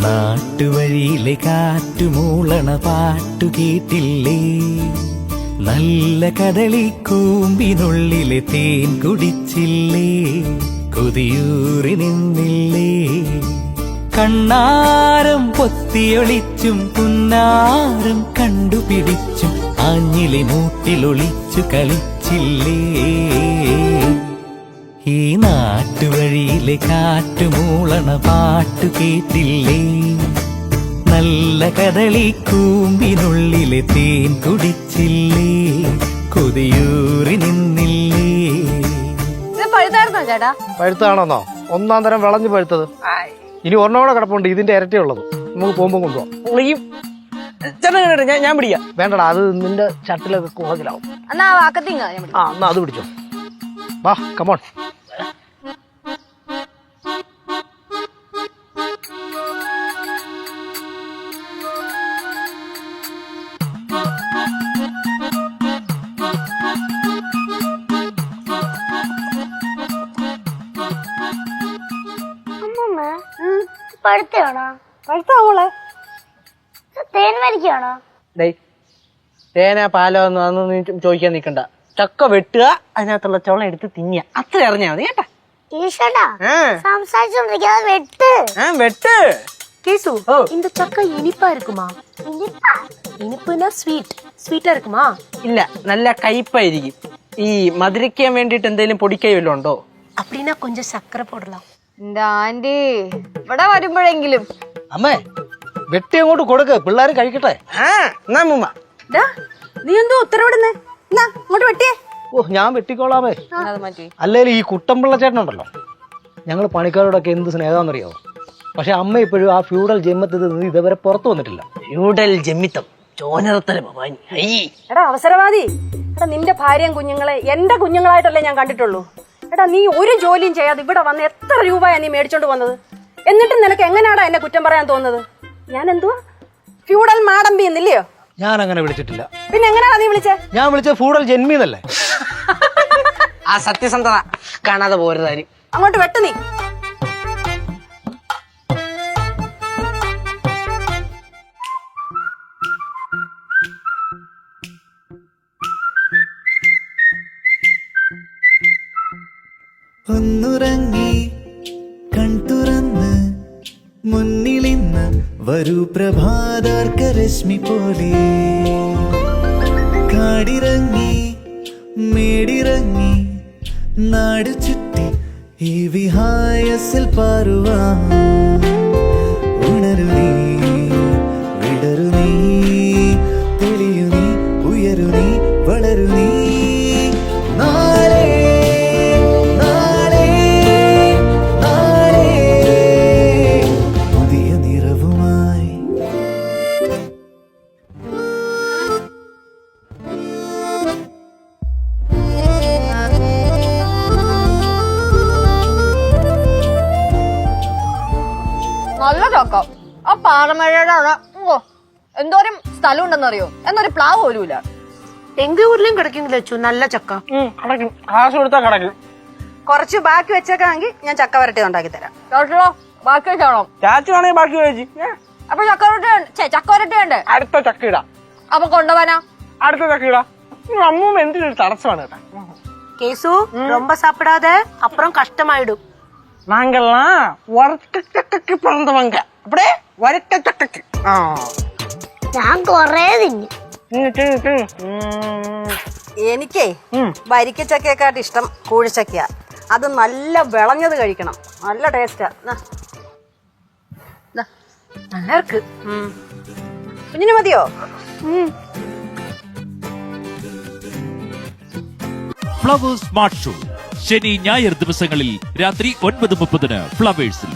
നാട്ടുവഴിയിലെ കാറ്റുമൂളണ പാട്ടു കേട്ടില്ലേ, നല്ല കദളിക്കൂമ്പിനുള്ളിലെ തേൻ കുടിച്ചില്ലേ, കൊതിയൂറി നിന്നില്ലേ, കണ്ണാരം പൊത്തിയൊളിച്ചും പുന്നാരം കണ്ടുപിടിച്ചും ആഞ്ഞിലെ മൂട്ടിലൊളിച്ചു കളിച്ചില്ലേ. ഈ നാട്ടുവഴിയിലെ കാറ്റുമൂളണ പാട്ടു കേട്ടില്ലേ, നല്ല കദളിക്കൂമ്പിനുള്ളിലെ തേൻ കുടിച്ചില്ലേ, കൊതിയൂറി നിന്നില്ലേ. ചേട്ടാ പഴുത്താണെന്നോ? ഒന്നാം തരം വിളഞ്ഞു പഴുത്തത്. ഇനി ഒരെണ്ണോടെ കിടപ്പുണ്ട്, ഇതിന്റെ ഇരട്ടിയുള്ളത്. നമുക്ക് പോകുമ്പോ കൊണ്ടുപോകാം. ഞാൻ പിടിക്കാം. വേണ്ടടാ, അത് നിന്റെ ഷർട്ടിലൊക്കെ കുറച്ചിലാവും. എന്നാ വാക്കത്തിങ്ങ എന്നാ അത് പിടിച്ചോ. വാ, കമോൺ. പഴുത്താണോ? പഴുത്താവോളെ തേൻ വലിക്കാണോ? തേന പാലോ ഒന്നും നീ ചോദിക്കാൻ നിക്കണ്ട. ചക്ക വെട്ടുക, അതിനകത്തുള്ള ചോളം എടുത്ത് തിന്നുക, അത്ര അറിഞ്ഞാ മതി കേട്ടാ. സംസാരിച്ചോണ്ടിരിക്കാതെ വെട്ട്. വെട്ട്. கேசு இந்த சக்கை இனிப்பா இருக்குமா? இனிப்புனா ஸ்வீட்டா இருக்குமா? ഇല്ല, നല്ല കയ്പായിരിക്കും. ഈ മധുരിക്കാൻ വേണ്ടിട്ട് എന്തെങ്കിലും പൊടിക്കൈ വല്ലതും ഉണ്ടോ? அப்படின்னா கொஞ்சம் சக்கரை போடலாம். എന്റെ ആന്റി ഇവിടെ വരുമ്പോഴെങ്കിലും. അമ്മേ, വെട്ടി അങ്ങോട്ട് കൊടുക്ക്, പിള്ളേര് കഴിക്കട്ടെ. നീ എന്തോ ഉത്തരവിടുന്നേ? ഇങ്ങോട്ട് വെട്ടിയേ. ഓ, ഞാൻ വെട്ടിക്കോളാമേ. അല്ലേലും ഈ കുട്ടമ്പിള്ള ചേട്ടനുണ്ടല്ലോ, ഞങ്ങൾ പണിക്കാരോടൊക്കെ എന്ത് സ്നേഹമാണെന്നറിയാവോ. പക്ഷെ അമ്മ ഇപ്പോഴും ആ ഫ്യൂഡൽ ജന്മത്തിൽ നിന്ന് ഇതുവരെ പുറത്തു വന്നിട്ടില്ല. ഫ്യൂഡൽ ജന്മിത്തം എടാ അവസരവാദി, എടാ നിന്റെ ഭാര്യയും കുഞ്ഞുങ്ങളെ എന്റെ കുഞ്ഞുങ്ങളായിട്ടല്ലേ ഞാൻ കണ്ടിട്ടുള്ളൂ. എടാ നീ ഒരു ജോലിയും ചെയ്യാതെ ഇവിടെ വന്ന് എത്ര രൂപയാ നീ മേടിച്ചോണ്ട് വന്നത്? എന്നിട്ടും നിനക്ക് എങ്ങനെയാടാ എന്നെ കുറ്റം പറയാൻ തോന്നുന്നത്? ഞാൻ എന്തുവാ ഫ്യൂഡൽ മാടമ്പി എന്നില്ലയോ? ഞാൻ അങ്ങനെ വിളിച്ചിട്ടില്ല. പിന്നെ എങ്ങനെയാ നീ വിളിച്ചേ? ഞാൻ വിളിച്ചത് ഫ്യൂഡൽ ജന്മിന്നല്ലേ. ആ സത്യസന്ധത കാണാതെ പോരുതാരും. അങ്ങോട്ട് വെട്ട് നീ. ഒന്നുറങ്ങി കൺതുറന്ന് മുന്നിലിന്ന് വരൂ പ്രഭാതാർക്ക രശ്മി പോലെ, കാടിറങ്ങി മേടിറങ്ങി നാട് ചുറ്റി ഈ വിഹായസിൽ പാറുവാൻ. ഉണരു നീ, വിടരു നീ, തെളിയു നീ, ഉയരു നീ, വളരു നീ. നല്ല ചക്ക. ആ പാറമഴയുടെ അവിടെ എന്തോരം സ്ഥലം ഉണ്ടെന്നറിയോ? എന്നൊരു പ്ലാവ് പോലുമില്ല. എങ്ക ഊരിലും കിടക്കുന്നില്ല അച്ചു നല്ല ചക്ക. കിടക്കും, കാശ് കൊടുത്താ കിടക്കും. കുറച്ച് ബാക്കി വെച്ചേക്കാണെങ്കിൽ ഞാൻ ചക്ക വരട്ടി ഉണ്ടാക്കി തരാം. ചോട്ടോ ബാക്കി വെച്ചാണോ? ചാച്ചു ആണെങ്കിൽ ബാക്കി കഴിച്ചു. അപ്പൊ ചക്ക വരട്ടി വേണ്ടേ? അടുത്ത ചക്ക ഇടാം. അപ്പൊ കൊണ്ടുപോവാനാ? അടുത്ത ചക്ക ഇടാം. അമ്മൂമ്മ എന്തിനൊരു തടസ്സമാണ് കേട്ടാ. கேசு ரொம்ப சாப்பிடாத, அப்புறம் கஷ்டமாயிடும். நாங்கெல்லாம் வரட்ட ചക്കക്ക് பிறந்தவங்க. அப்படியே வரட்ட ചക്കക്ക്. ഞാൻ കൊറേ തിന്നു. എനിക്കേ വരിക്കച്ചക്കയെക്കാട്ട് ഇഷ്ടം കൂഴിച്ചക്കയാ. അത് നല്ല വിളഞ്ഞത് കഴിക്കണം, നല്ല ടേസ്റ്റാ. നല്ല ഇருக்கு. കുഞ്ഞിന് മതിയോ? ഫ്ലവേഴ്സ് സ്മാർട്ട് ഷോ ശനി ഞായർ ദിവസങ്ങളിൽ രാത്രി 9:30 ഫ്ലവേഴ്സിൽ.